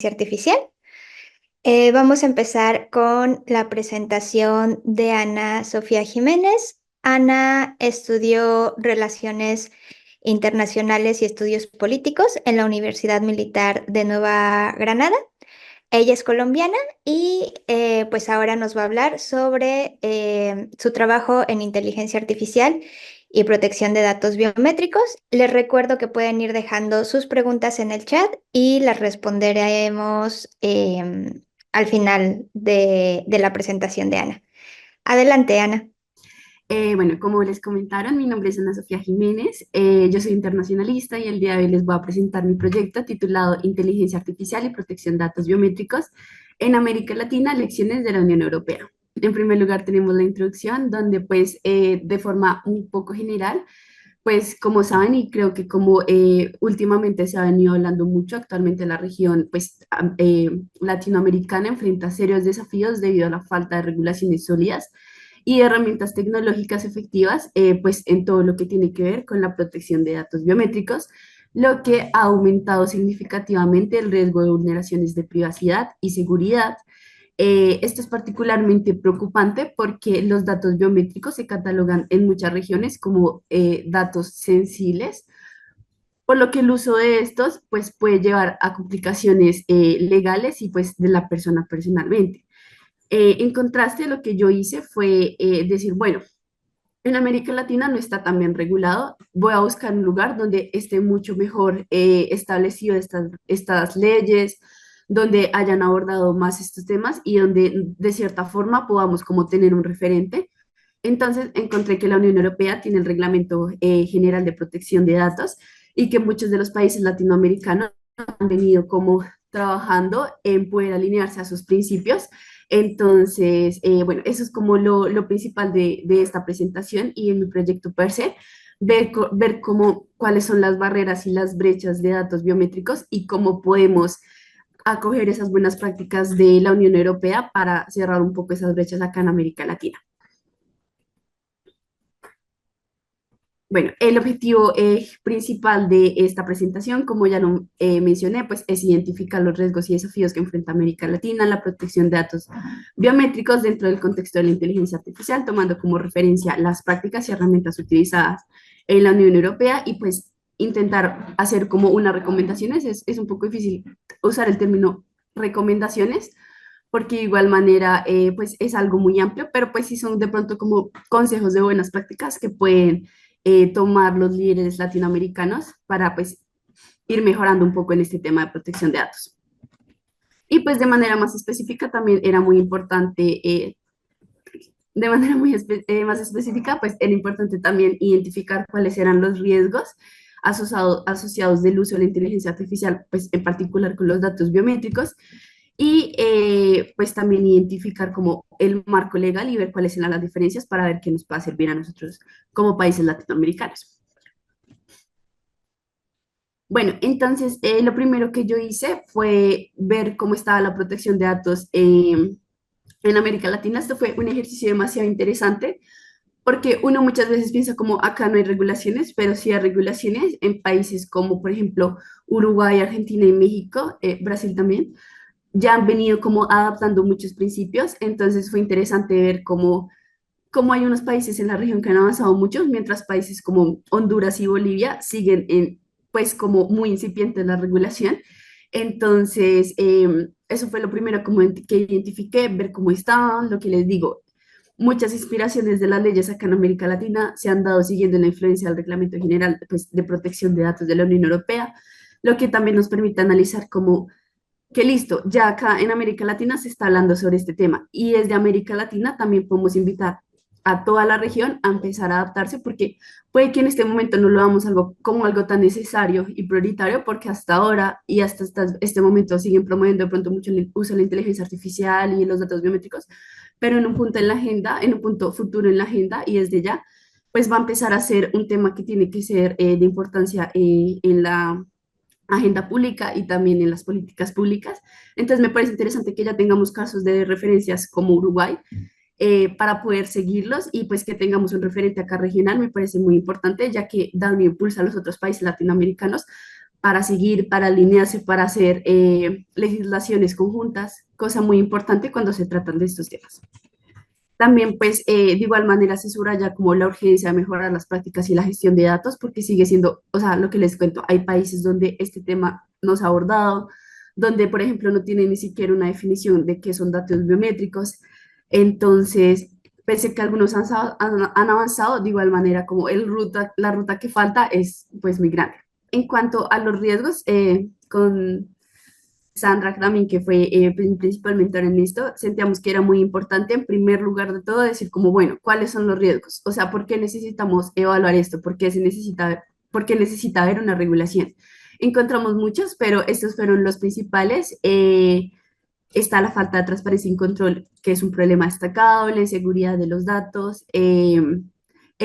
Artificial. Vamos a empezar con la presentación de Ana Sofía Jiménez. Ana estudió Relaciones Internacionales y Estudios Políticos en la Universidad Militar de Nueva Granada. Ella es colombiana y pues ahora nos va a hablar sobre su trabajo en inteligencia artificial y protección de datos biométricos. Les recuerdo que pueden ir dejando sus preguntas en el chat y las responderemos al final de la presentación de Ana. Adelante, Ana. Bueno, como les comentaron, mi nombre es Ana Sofía Jiménez, yo soy internacionalista y el día de hoy les voy a presentar mi proyecto titulado Inteligencia Artificial y Protección de Datos Biométricos en América Latina, lecciones de la Unión Europea. En primer lugar tenemos la introducción donde pues de forma un poco general, pues como saben y creo que como últimamente se ha venido hablando mucho, actualmente la región pues latinoamericana enfrenta serios desafíos debido a la falta de regulaciones sólidas y herramientas tecnológicas efectivas, pues en todo lo que tiene que ver con la protección de datos biométricos, lo que ha aumentado significativamente el riesgo de vulneraciones de privacidad y seguridad. Esto es particularmente preocupante porque los datos biométricos se catalogan en muchas regiones como datos sensibles, por lo que el uso de estos pues, puede llevar a complicaciones legales y pues de la persona personalmente. En contraste, lo que yo hice fue decir, bueno, en América Latina no está tan bien regulado, voy a buscar un lugar donde esté mucho mejor establecido estas leyes, donde hayan abordado más estos temas y donde de cierta forma podamos como tener un referente. Entonces encontré que la Unión Europea tiene el Reglamento General de Protección de Datos y que muchos de los países latinoamericanos han venido como trabajando en poder alinearse a sus principios. Entonces, bueno, eso es como lo principal de esta presentación y en mi proyecto per se, ver cómo, cuáles son las barreras y las brechas de datos biométricos y cómo podemos acoger esas buenas prácticas de la Unión Europea para cerrar un poco esas brechas acá en América Latina. Bueno, el objetivo principal de esta presentación, como ya lo mencioné, pues es identificar los riesgos y desafíos que enfrenta América Latina en la protección de datos biométricos dentro del contexto de la inteligencia artificial, tomando como referencia las prácticas y herramientas utilizadas en la Unión Europea y pues intentar hacer como unas recomendaciones. Es un poco difícil usar el término recomendaciones porque de igual manera pues es algo muy amplio, pero pues sí son de pronto como consejos de buenas prácticas que pueden tomar los líderes latinoamericanos para pues ir mejorando un poco en este tema de protección de datos. Y pues de manera más específica también era muy importante, de manera más específica, pues era importante también identificar cuáles eran los riesgos asociados del uso de la inteligencia artificial, pues en particular con los datos biométricos, y pues también identificar como el marco legal y ver cuáles eran las diferencias para ver qué nos puede servir a nosotros como países latinoamericanos. Bueno, entonces lo primero que yo hice fue ver cómo estaba la protección de datos en América Latina. Esto fue un ejercicio demasiado interesante porque uno muchas veces piensa como acá no hay regulaciones, pero sí hay regulaciones en países como por ejemplo Uruguay, Argentina y México, Brasil también, ya han venido como adaptando muchos principios. Entonces fue interesante ver cómo hay unos países en la región que han avanzado mucho, mientras países como Honduras y Bolivia siguen en, pues como muy incipiente la regulación. Entonces, eso fue lo primero como que identifiqué, ver cómo estaban, lo que les digo. Muchas inspiraciones de las leyes acá en América Latina se han dado siguiendo la influencia del Reglamento General pues, de Protección de Datos de la Unión Europea, lo que también nos permite analizar cómo que listo, ya acá en América Latina se está hablando sobre este tema y desde América Latina también podemos invitar a toda la región a empezar a adaptarse porque puede que en este momento no lo vamos algo, como algo tan necesario y prioritario porque hasta ahora y hasta este momento siguen promoviendo de pronto mucho el uso de la inteligencia artificial y los datos biométricos, pero en un punto en la agenda, en un punto futuro en la agenda y desde ya, pues va a empezar a ser un tema que tiene que ser de importancia en la agenda pública y también en las políticas públicas. Entonces me parece interesante que ya tengamos casos de referencias como Uruguay para poder seguirlos y pues que tengamos un referente acá regional me parece muy importante ya que da un impulso a los otros países latinoamericanos para seguir, para alinearse, para hacer legislaciones conjuntas, cosa muy importante cuando se tratan de estos temas. También, pues, de igual manera se subraya como la urgencia de mejorar las prácticas y la gestión de datos, porque sigue siendo, o sea, lo que les cuento, hay países donde este tema no se ha abordado, donde, por ejemplo, no tienen ni siquiera una definición de qué son datos biométricos. Entonces, pese que algunos han avanzado, de igual manera, como la ruta que falta es, pues, muy grande. En cuanto a los riesgos, con Sandra también, que fue principalmente en esto, sentíamos que era muy importante, en primer lugar de todo, decir como, bueno, ¿cuáles son los riesgos? O sea, ¿por qué necesitamos evaluar esto? ¿Por qué necesita haber una regulación? Encontramos muchos, pero estos fueron los principales. Está la falta de transparencia y control, que es un problema destacado, la inseguridad de los datos, el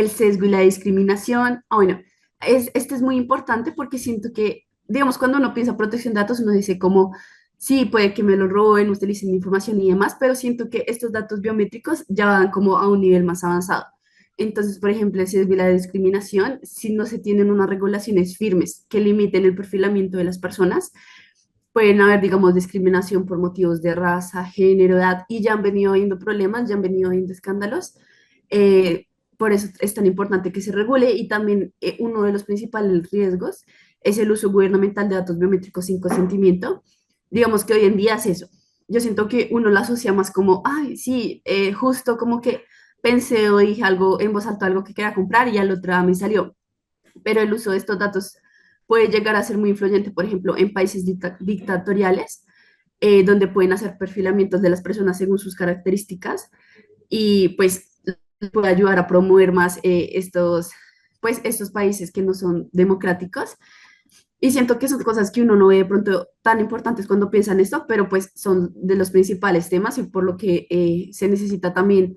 sesgo y la discriminación. Bueno, este es muy importante porque siento que, digamos, cuando uno piensa protección de datos, uno dice como, sí, puede que me lo roben, utilicen mi información y demás, pero siento que estos datos biométricos ya van como a un nivel más avanzado. Entonces, por ejemplo, el sesgo y la discriminación, si no se tienen unas regulaciones firmes que limiten el perfilamiento de las personas, pueden haber, digamos, discriminación por motivos de raza, género, edad, y ya han venido habiendo problemas, ya han venido habiendo escándalos. Eh, por eso es tan importante que se regule y también uno de los principales riesgos es el uso gubernamental de datos biométricos sin consentimiento. Digamos que hoy en día es eso. Yo siento que uno lo asocia más como, ay, sí, justo como que pensé o dije algo en voz alta, algo que quería comprar y al otro día me salió, pero el uso de estos datos puede llegar a ser muy influyente, por ejemplo, en países dictatoriales, donde pueden hacer perfilamientos de las personas según sus características y pues puede ayudar a promover más pues, estos países que no son democráticos. Y siento que son cosas que uno no ve de pronto tan importantes cuando piensa en esto, pero pues son de los principales temas y por lo que se necesita también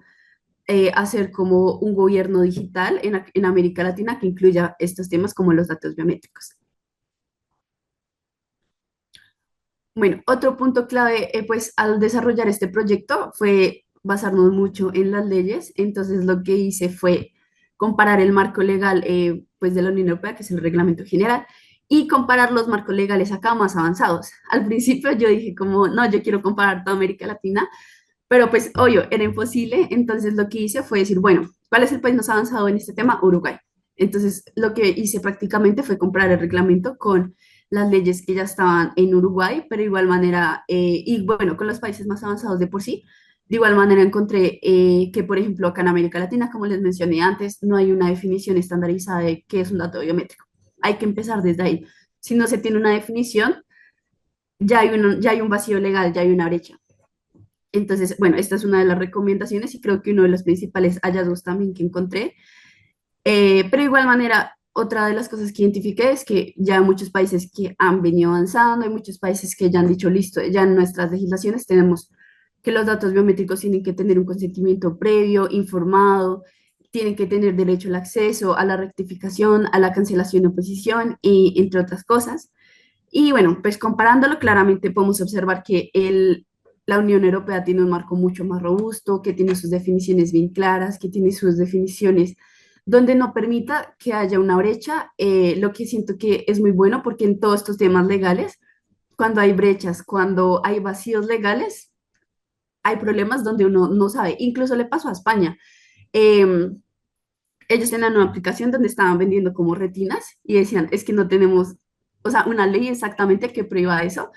hacer como un gobierno digital en América Latina que incluya estos temas como los datos biométricos. Bueno, otro punto clave, pues al desarrollar este proyecto fue basarnos mucho en las leyes. Entonces lo que hice fue comparar el marco legal pues de la Unión Europea, que es el Reglamento General, y comparar los marcos legales acá más avanzados. Al principio yo dije como, no, yo quiero comparar toda América Latina, pero pues obvio, era imposible. Entonces lo que hice fue decir, bueno, ¿cuál es el país más avanzado en este tema? Uruguay. Entonces lo que hice prácticamente fue comparar el reglamento con las leyes que ya estaban en Uruguay, pero de igual manera, y bueno, con los países más avanzados de por sí, de igual manera encontré que, por ejemplo, acá en América Latina, como les mencioné antes, no hay una definición estandarizada de qué es un dato biométrico. Hay que empezar desde ahí. Si no se tiene una definición, ya hay un vacío legal, ya hay una brecha. Entonces, bueno, esta es una de las recomendaciones y creo que uno de los principales hallazgos también que encontré. Pero de igual manera, otra de las cosas que identifiqué es que ya hay muchos países que han venido avanzando, hay muchos países que ya han dicho, listo, ya en nuestras legislaciones tenemos que los datos biométricos tienen que tener un consentimiento previo, informado, tienen que tener derecho al acceso, a la rectificación, a la cancelación de oposición, y entre otras cosas. Y bueno, pues comparándolo, claramente podemos observar que la Unión Europea tiene un marco mucho más robusto, que tiene sus definiciones bien claras, que tiene sus definiciones donde no permita que haya una brecha, lo que siento que es muy bueno porque en todos estos temas legales, cuando hay brechas, cuando hay vacíos legales, hay problemas donde uno no sabe. Incluso le pasó a España. Em, Ellos tenían una aplicación donde estaban vendiendo como retinas y decían, es que no tenemos, o sea, una ley exactamente que prohíba eso,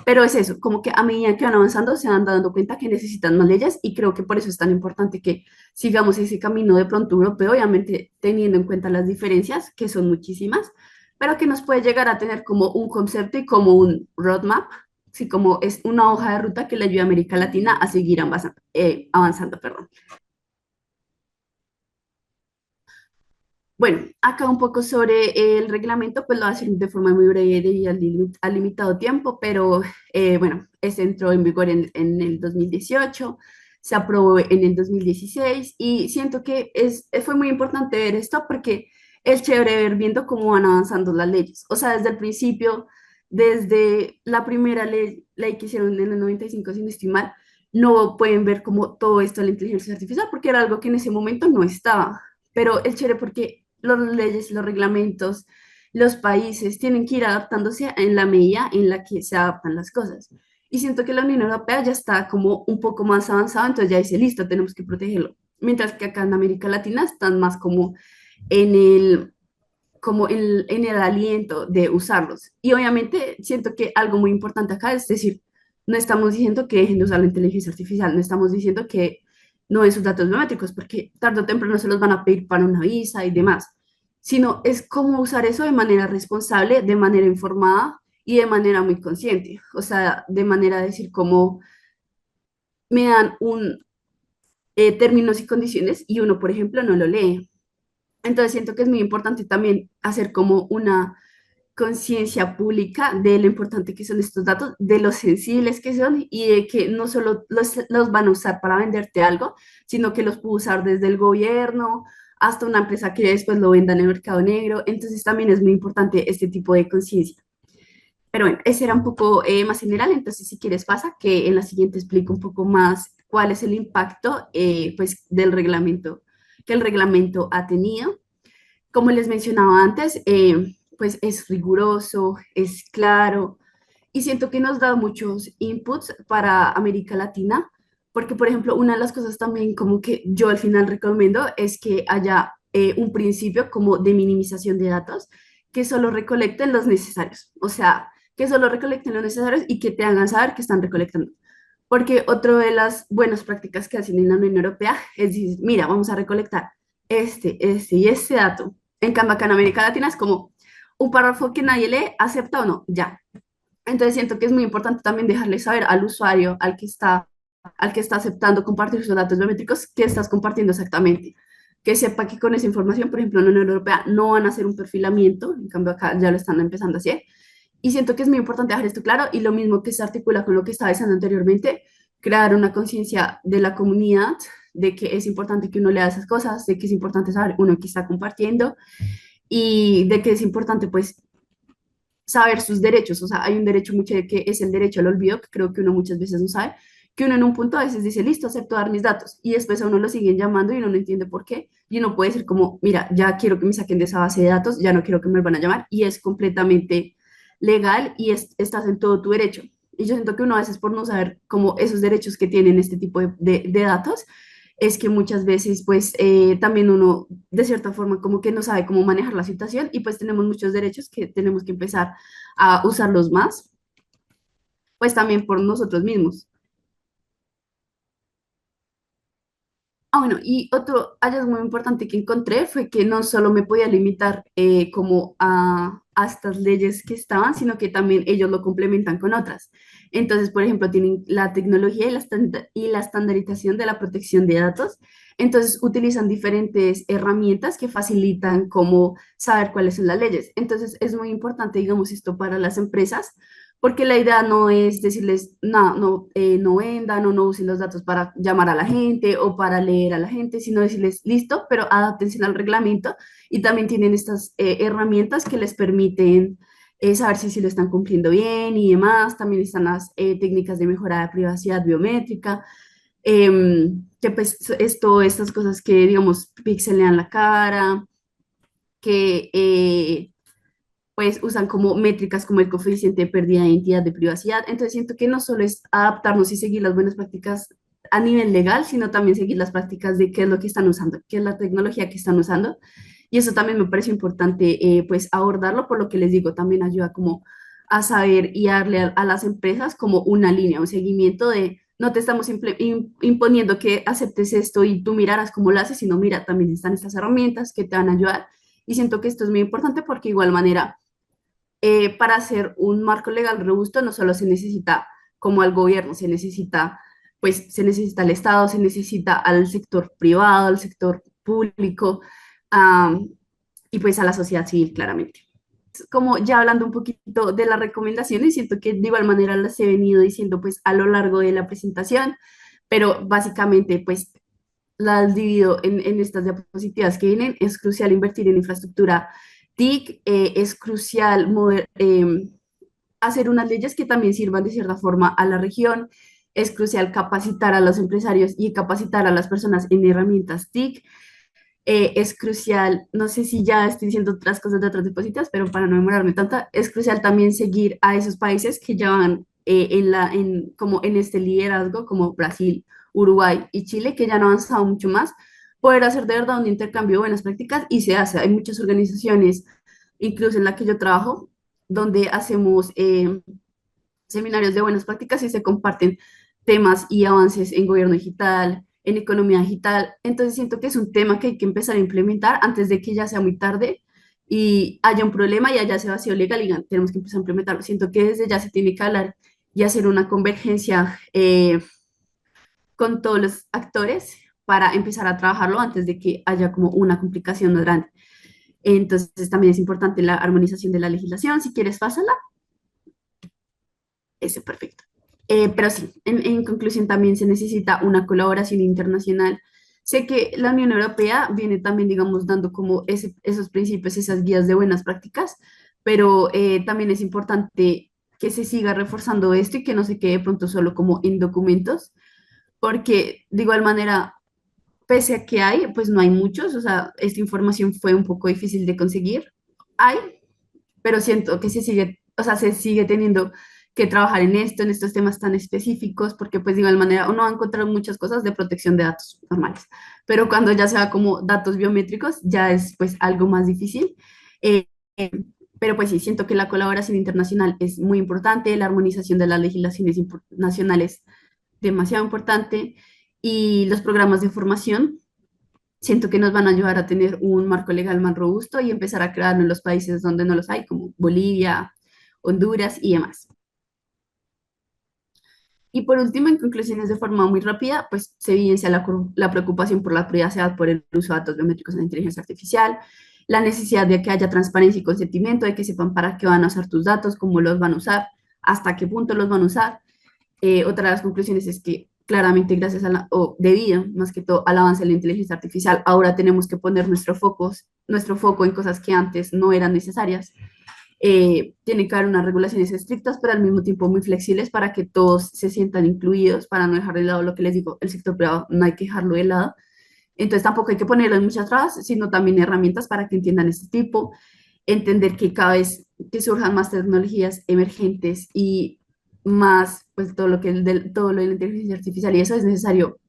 pero es eso, como que a medida que van avanzando se van dando cuenta que necesitan más leyes y creo que por eso es tan importante que sigamos ese camino de pronto europeo, obviamente teniendo en cuenta las diferencias, que son muchísimas, pero que nos puede llegar a tener como un concepto y como un roadmap, así como es una hoja de ruta que le ayuda a América Latina a seguir avanzando, perdón. Bueno, acá un poco sobre el reglamento, pues lo voy a hacer de forma muy breve debido al limitado tiempo, pero bueno, este entró en vigor en el 2018, se aprobó en el 2016 y siento que fue muy importante ver esto porque es chévere ver viendo cómo van avanzando las leyes. O sea, desde el principio, desde la primera ley que hicieron en el 95, sin estimar, no pueden ver como todo esto de la inteligencia artificial porque era algo que en ese momento no estaba. Pero es chévere porque las leyes, los reglamentos los países tienen que ir adaptándose en la medida en la que se adaptan las cosas. Y siento que la Unión Europea ya está como un poco más avanzada, entonces ya dice, listo, tenemos que protegerlo. Mientras que acá en América Latina están más como en en el aliento de usarlos. Y obviamente siento que algo muy importante acá es decir, no estamos diciendo que dejen de usar la inteligencia artificial, no estamos diciendo que no den sus datos biométricos, porque tarde o temprano se los van a pedir para una visa y demás, sino es cómo usar eso de manera responsable, de manera informada y de manera muy consciente. O sea, de manera de decir cómo me dan un términos y condiciones y uno, por ejemplo, no lo lee. Entonces siento que es muy importante también hacer como una conciencia pública de lo importante que son estos datos, de lo sensibles que son y de que no solo los van a usar para venderte algo, sino que los puede usar desde el gobierno hasta una empresa que después lo venda en el mercado negro. Entonces también es muy importante este tipo de conciencia. Pero bueno, ese era un poco más general, entonces si quieres pasa que en la siguiente explico un poco más cuál es el impacto pues del reglamento que el reglamento ha tenido. Como les mencionaba antes, pues es riguroso, es claro y siento que nos da muchos inputs para América Latina, porque por ejemplo, una de las cosas también como que yo al final recomiendo es que haya un principio como de minimización de datos que solo recolecten los necesarios, o sea, que solo recolecten los necesarios y que te hagan saber que están recolectando. Porque otra de las buenas prácticas que hacen en la Unión Europea es decir, mira, vamos a recolectar este y este dato. En cambio, acá en América Latina es como un párrafo que nadie lee, acepta o no, ya. Entonces siento que es muy importante también dejarle saber al usuario, al que está aceptando compartir sus datos biométricos, qué estás compartiendo exactamente. Que sepa que con esa información, por ejemplo, en la Unión Europea no van a hacer un perfilamiento, en cambio acá ya lo están empezando a hacer. Y siento que es muy importante dejar esto claro y lo mismo que se articula con lo que estaba diciendo anteriormente, crear una conciencia de la comunidad de que es importante que uno lea esas cosas, de que es importante saber uno que está compartiendo y de que es importante pues saber sus derechos. O sea, hay un derecho mucho que es el derecho al olvido, que creo que uno muchas veces no sabe, que uno en un punto a veces dice, listo, acepto dar mis datos, y después a uno lo siguen llamando y uno no entiende por qué, y uno puede decir como, mira, ya quiero que me saquen de esa base de datos, ya no quiero que me van a llamar, y es completamente legal y estás en todo tu derecho. Y yo siento que uno a veces por no saber como esos derechos que tienen este tipo de datos, es que muchas veces pues también uno de cierta forma como que no sabe cómo manejar la situación y pues tenemos muchos derechos que tenemos que empezar a usarlos más, pues también por nosotros mismos. Ah, bueno, y otro hallazgo muy importante que encontré fue que no solo me podía limitar como a estas leyes que estaban, sino que también ellos lo complementan con otras. Entonces, por ejemplo, tienen la tecnología y y la estandarización de la protección de datos. Entonces, utilizan diferentes herramientas que facilitan cómo saber cuáles son las leyes. Entonces, es muy importante, digamos, esto para las empresas porque la idea no es decirles, no, no, no vendan o no usen los datos para llamar a la gente o para leer a la gente, sino decirles, listo, pero adáptense al reglamento y también tienen estas herramientas que les permiten saber si lo están cumpliendo bien y demás. También están las técnicas de mejora de privacidad biométrica, que pues estas cosas que, digamos, pixelean la cara, que pues usan como métricas como el coeficiente de pérdida de identidad de privacidad. Entonces siento que no solo es adaptarnos y seguir las buenas prácticas a nivel legal, sino también seguir las prácticas de qué es lo que están usando, qué es la tecnología que están usando. Y eso también me parece importante pues abordarlo, por lo que les digo, también ayuda como a saber y darle a las empresas como una línea, un seguimiento de no te estamos imponiendo que aceptes esto y tú mirarás cómo lo haces, sino mira, también están estas herramientas que te van a ayudar. Y siento que esto es muy importante porque igual manera para hacer un marco legal robusto no solo se necesita como al gobierno, se necesita al Estado, se necesita al sector privado, al sector público, am, y pues a la sociedad civil, claramente. Como ya hablando un poquito de las recomendaciones, siento que de igual manera las he venido diciendo pues a lo largo de la presentación, pero básicamente pues las divido en estas diapositivas que vienen. Es crucial invertir en infraestructura TIC, es crucial hacer unas leyes que también sirvan de cierta forma a la región, es crucial capacitar a los empresarios y capacitar a las personas en herramientas TIC, Es crucial, no sé si ya estoy diciendo otras cosas de otras diapositivas, pero para no demorarme tanto, es crucial también seguir a esos países que ya van como en este liderazgo, como Brasil, Uruguay y Chile, que ya han avanzado mucho más, poder hacer de verdad un intercambio de buenas prácticas y se hace. Hay muchas organizaciones, incluso en la que yo trabajo, donde hacemos seminarios de buenas prácticas y se comparten temas y avances en gobierno digital, en economía digital. Entonces siento que es un tema que hay que empezar a implementar antes de que ya sea muy tarde y haya un problema y haya ese vacío legal y tenemos que empezar a implementarlo. Siento que desde ya se tiene que hablar y hacer una convergencia con todos los actores para empezar a trabajarlo antes de que haya como una complicación más grande. Entonces también es importante la armonización de la legislación. Si quieres, pásala. Eso, perfecto. Pero sí, en conclusión también se necesita una colaboración internacional. Sé que la Unión Europea viene también, digamos, dando como esos principios, esas guías de buenas prácticas, pero también es importante que se siga reforzando esto y que no se quede de pronto solo como en documentos, porque de igual manera, pese a que hay, pues no hay muchos, o sea, esta información fue un poco difícil de conseguir. Hay, pero siento que se sigue, o sea, se sigue teniendo que trabajar en esto, en estos temas tan específicos, porque pues de igual manera uno va a encontrar muchas cosas de protección de datos normales, pero cuando ya sea como datos biométricos, ya es pues algo más difícil. Eh, eh, pero pues sí, siento que la colaboración internacional es muy importante, la armonización de las legislaciones nacionales demasiado importante y los programas de formación siento que nos van a ayudar a tener un marco legal más robusto y empezar a crearlo en los países donde no los hay, como Bolivia, Honduras y demás. Y por último, en conclusiones de forma muy rápida, pues se evidencia la preocupación por la privacidad por el uso de datos biométricos en la inteligencia artificial, la necesidad de que haya transparencia y consentimiento, de que sepan para qué van a usar tus datos, cómo los van a usar, hasta qué punto los van a usar. Otra de las conclusiones es que claramente gracias a o debido más que todo al avance de la inteligencia artificial, ahora tenemos que poner nuestro foco en cosas que antes no eran necesarias. Tiene que haber unas regulaciones estrictas, pero al mismo tiempo muy flexibles para que todos se sientan incluidos, para no dejar de lado lo que les digo, el sector privado no hay que dejarlo de lado. Entonces tampoco hay que ponerle muchas trabas, sino también herramientas para que entiendan este tipo, entender que cada vez que surjan más tecnologías emergentes y más, pues todo lo que todo lo de la inteligencia artificial y eso es necesario,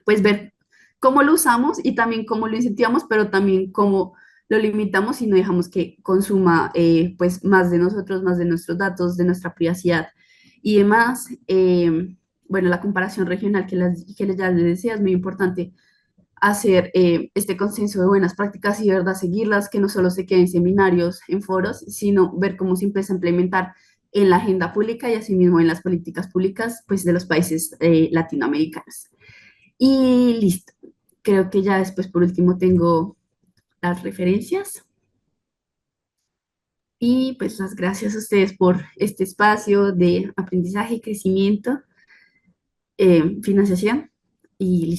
pues ver cómo lo usamos y también cómo lo incentivamos, pero también cómo lo limitamos y no dejamos que consuma pues más de nosotros, más de nuestros datos, de nuestra privacidad y demás. Bueno, la comparación regional ya les decía es muy importante hacer este consenso de buenas prácticas y de verdad seguirlas, que no solo se queden en seminarios, en foros, sino ver cómo se empieza a implementar en la agenda pública y asimismo en las políticas públicas pues, de los países latinoamericanos. Y listo. Creo que ya después, por último, tengo las referencias. Y pues las gracias a ustedes por este espacio de aprendizaje y crecimiento, financiación. Y listo.